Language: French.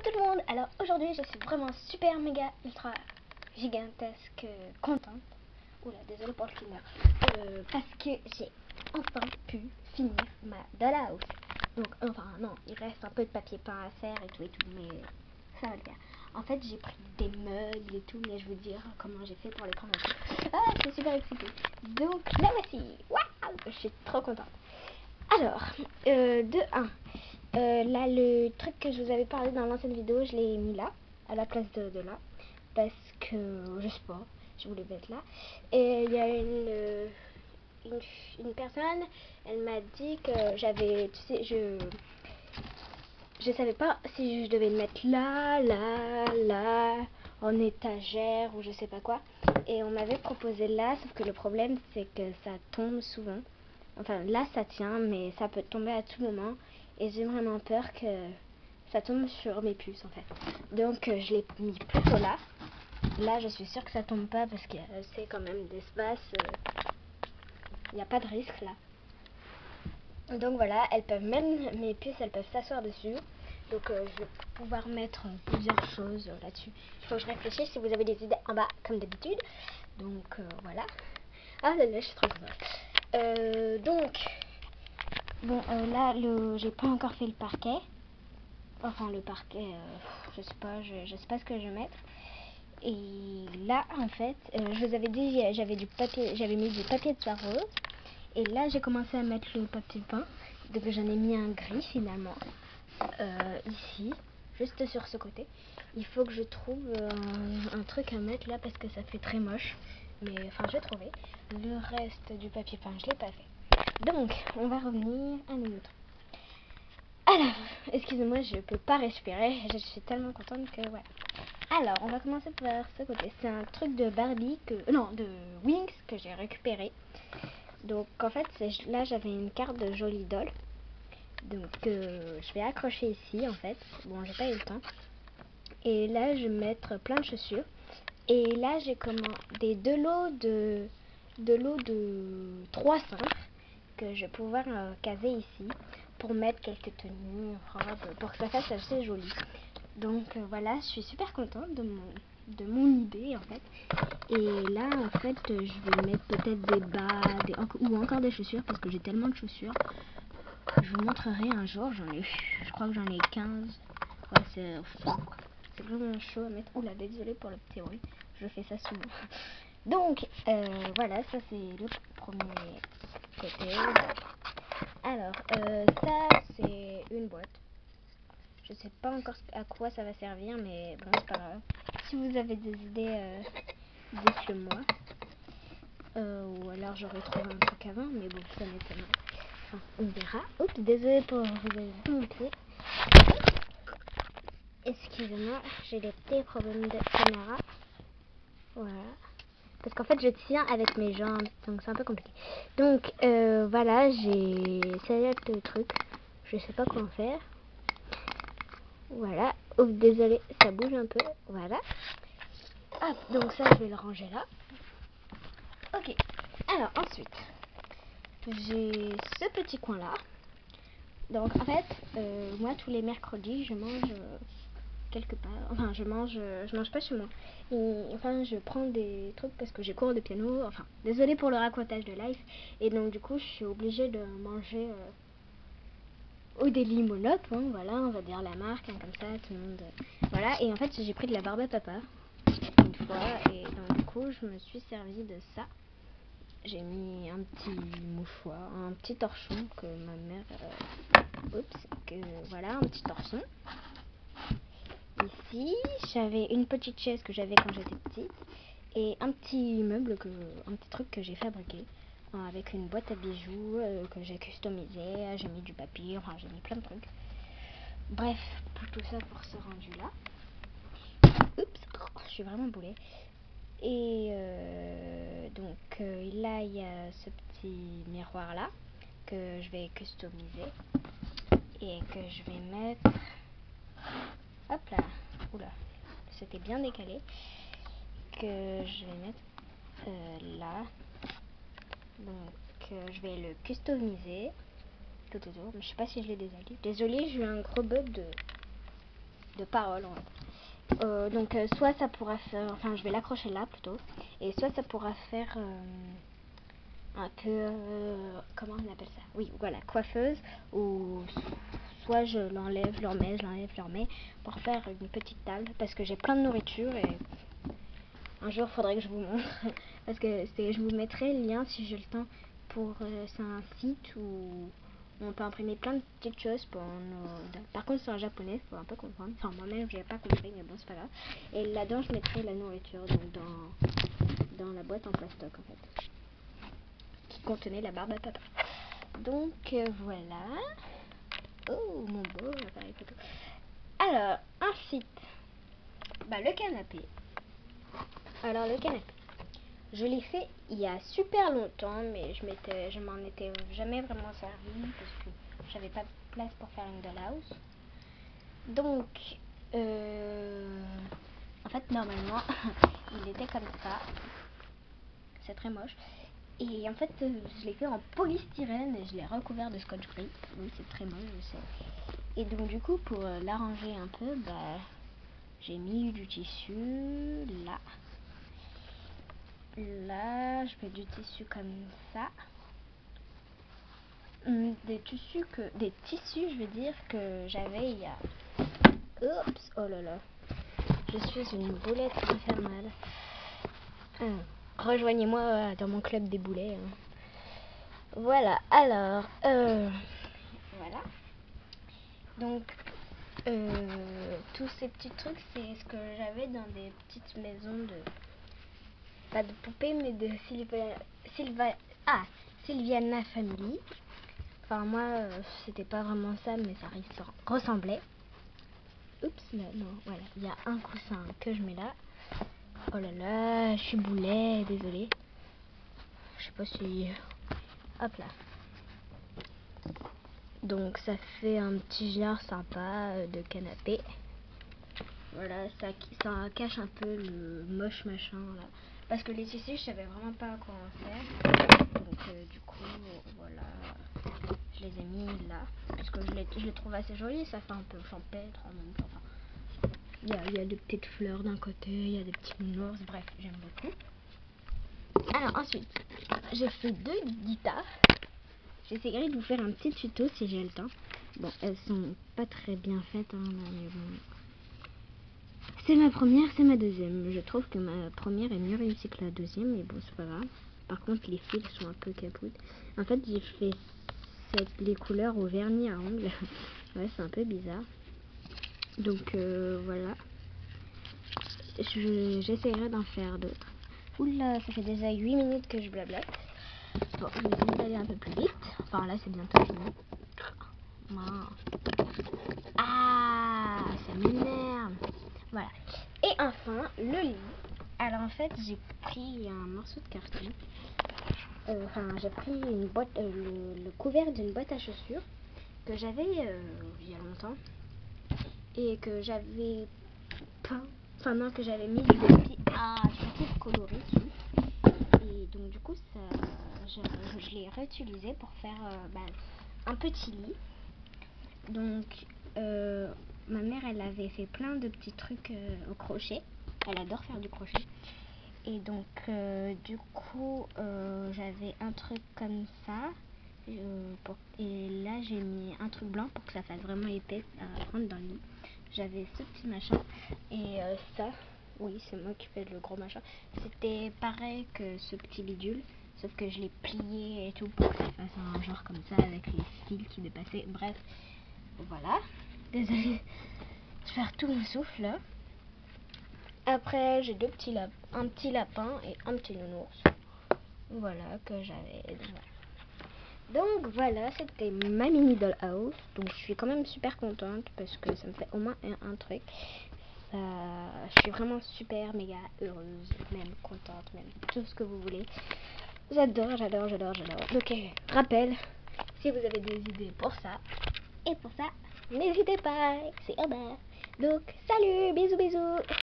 tout le monde. Alors aujourd'hui je suis vraiment super méga ultra gigantesque contente. Oula, désolée pour le cleaner. Parce que j'ai enfin pu finir ma dollhouse. Donc enfin non, il reste un peu de papier peint à faire et tout, mais ça va le faire. En fait j'ai pris des meubles et tout, mais je vais vous dire comment j'ai fait pour les prendre. Ah, c'est super excité. Donc la voici. Waouh, je suis trop contente. Alors, de 1, là le truc que je vous avais parlé dans l'ancienne vidéo, je l'ai mis là, à la place de là, parce que, je sais pas, je voulais mettre là. Et il y a une personne, elle m'a dit que j'avais, tu sais, je savais pas si je devais le mettre là, en étagère ou je sais pas quoi. Et on m'avait proposé là, sauf que le problème c'est que ça tombe souvent. Enfin là ça tient, mais ça peut tomber à tout moment. Et j'ai vraiment peur que ça tombe sur mes puces en fait. Donc je l'ai mis plutôt là. Là je suis sûre que ça tombe pas parce qu'il y a assez quand même d'espace. Il n'y a pas de risque là. Donc voilà, elles peuvent même, mes puces elles peuvent s'asseoir dessus. Donc je vais pouvoir mettre plusieurs choses là-dessus. Il faut que je réfléchisse si vous avez des idées en bas comme d'habitude. Donc voilà. Ah là là, je suis trop contente. Donc bon là j'ai pas encore fait le parquet. Enfin le parquet, je sais pas, je sais pas ce que je vais mettre. Et là en fait, je vous avais dit j'avais du papier, j'avais mis du papier de soie rose. Et là j'ai commencé à mettre le papier peint. Donc j'en ai mis un gris finalement. Ici, juste sur ce côté. Il faut que je trouve un truc à mettre là parce que ça fait très moche. Mais enfin, je vais trouver. Le reste du papier peint, je l'ai pas fait. Donc, on va revenir à nos moutons. Alors, excusez-moi, je peux pas respirer. Je suis tellement contente que voilà. Alors, on va commencer par ce côté. C'est un truc de Barbie non, de Wings que j'ai récupéré. Donc, en fait, là, j'avais une carte de Jolie Doll. Donc je vais accrocher ici en fait. Bon, j'ai pas eu le temps. Et là je vais mettre plein de chaussures. Et là j'ai commandé deux lots de 3 cintres que je vais pouvoir caser ici pour mettre quelques tenues, robes, pour que ça fasse assez joli. Donc voilà, je suis super contente de mon idée en fait. Et là en fait je vais mettre peut-être des bas ou encore des chaussures parce que j'ai tellement de chaussures. Je vous montrerai un jour, je crois que j'en ai 15. Ouais, c'est vraiment chaud à mettre. Oula, désolé pour le petit bruit, je fais ça souvent. Donc, voilà, ça c'est le premier côté. Alors, ça c'est une boîte. Je sais pas encore à quoi ça va servir, mais bon, c'est pas grave. Si vous avez des idées, dites-le moi. Ou alors j'aurais trouvé un truc avant, mais bon, ça m'étonne. Enfin, on verra. Oups, désolé pour vous avez vu mon pied. Excusez-moi, j'ai des petits problèmes de caméra. Voilà. Parce qu'en fait, je tiens avec mes jambes, donc c'est un peu compliqué. Donc, voilà, j'ai le truc. Je sais pas quoi en faire. Voilà. Oups, désolé, ça bouge un peu. Voilà. Hop, donc ça, je vais le ranger là. Ok. Alors, ensuite, j'ai ce petit coin là. Donc en fait, moi tous les mercredis, je mange quelque part. Enfin, je mange pas chez moi. Et, enfin, je prends des trucs parce que j'ai cours de piano. Enfin, désolé pour le racontage de live. Et donc du coup, je suis obligée de manger au Daily Monop. Hein, voilà, on va dire la marque, hein, comme ça, tout le monde. Voilà. Et en fait, j'ai pris de la barbe à papa une fois. Et donc du coup, je me suis servi de ça. J'ai mis un petit mouchoir, un petit torchon que ma mère... voilà, un petit torchon. Ici, j'avais une petite chaise que j'avais quand j'étais petite. Et un petit meuble, un petit truc que j'ai fabriqué. Avec une boîte à bijoux que j'ai customisé. J'ai mis du papier, enfin j'ai mis plein de trucs. Bref, pour tout ça pour ce rendu là. Oups, je suis vraiment boulée. Et donc là il y a ce petit miroir là que je vais customiser et que je vais mettre, hop là, oula, c'était bien décalé, que je vais mettre là. Donc je vais le customiser tout autour. Je sais pas si je l'ai désolé, j'ai eu un gros bug de parole. Donc soit ça pourra faire, enfin je vais l'accrocher là plutôt, et soit ça pourra faire un peu, comment on appelle ça? Oui, voilà, coiffeuse, ou soit je l'enlève, je le remets, je l'enlève, je le remets, pour faire une petite table, parce que j'ai plein de nourriture et un jour il faudrait que je vous montre, parce que je vous mettrai le lien si j'ai le temps pour, c'est un site où on peut imprimer plein de petites choses pour nos... Par contre c'est en japonais, faut un peu comprendre, enfin moi-même j'ai pas compris mais bon c'est pas grave. Et là-dedans je mettrai la nourriture, donc dans la boîte en plastoc en fait, qui contenait la barbe à papa. Donc voilà. Oh mon beau appareil photo. Alors ensuite, le canapé. Alors le canapé, je l'ai fait il y a super longtemps, mais je m'en étais jamais vraiment servi parce que j'avais pas de place pour faire une dollhouse. Donc, en fait, normalement, il était comme ça. C'est très moche. Et en fait, je l'ai fait en polystyrène et je l'ai recouvert de scotch gris. Oui, c'est très moche, je sais. Et donc, du coup, pour l'arranger un peu, j'ai mis du tissu là. Là, je mets du tissu comme ça. Des tissus, je veux dire, que j'avais il y a... Oups, oh là là. Je suis une boulette infernale. Rejoignez-moi dans mon club des boulets. Voilà, alors, voilà. Donc, tous ces petits trucs, c'est ce que j'avais dans des petites maisons de... Pas de poupées, mais de Sylviana Family. Enfin, moi, c'était pas vraiment ça, mais ça ressemblait. Oups, là, non, voilà. Il y a un coussin que je mets là. Oh là là, je suis boulet, désolée. Je sais pas si... Hop là. Donc ça fait un petit genre sympa de canapé. Voilà, ça cache un peu le moche machin là. Parce que les tissus, je savais vraiment pas à quoi en faire. Donc du coup, voilà. Je les ai mis là. Parce que je les trouve assez jolis. Ça fait un peu champêtre en même temps. Enfin, il y a des petites fleurs d'un côté, il y a des petits nounours. Bref, j'aime beaucoup. Alors ensuite, j'ai fait 2 guitares. J'essaierai de vous faire un petit tuto si j'ai le temps. Bon, elles sont pas très bien faites, hein, mais bon. C'est ma première, c'est ma deuxième. Je trouve que ma première est mieux réussie que la deuxième, mais bon, c'est pas grave. Par contre, les fils sont un peu capoutes. En fait, j'ai fait les couleurs au vernis à ongles. Ouais, c'est un peu bizarre. Donc, voilà. J'essaierai d'en faire d'autres. Oula, ça fait déjà 8 minutes que je blablate. Bon, je vais essayer d'aller un peu plus vite. Enfin, là, c'est bientôt fini. Ah, ça m'énerve. Voilà. Et enfin, le lit. Alors, en fait, j'ai pris un morceau de carton. J'ai pris une boîte, le couvert d'une boîte à chaussures que j'avais il y a longtemps. Et que j'avais peint. Enfin, non, que j'avais mis du truc coloré dessus. Et donc du coup je l'ai réutilisé pour faire un petit lit. Donc ma mère elle avait fait plein de petits trucs au crochet. Elle adore faire du crochet. Et donc du coup j'avais un truc comme ça. Et là j'ai mis un truc blanc pour que ça fasse vraiment épais à prendre dans le lit. J'avais ce petit machin et ça. Oui, c'est moi qui fais le gros machin. C'était pareil que ce petit bidule, sauf que je l'ai plié et tout pour que ça fasse un genre comme ça avec les fils qui dépassaient. Bref, voilà. Désolée, je vais faire tout mon souffle là. Après, j'ai un petit lapin et un petit nounours. Voilà, que j'avais. Donc voilà, c'était ma mini dollhouse. Donc je suis quand même super contente parce que ça me fait au moins un truc. Je suis vraiment super méga heureuse, même contente, même tout ce que vous voulez. J'adore. Donc rappel, si vous avez des idées pour ça et pour ça, n'hésitez pas, c'est Aubert. Donc salut, bisous.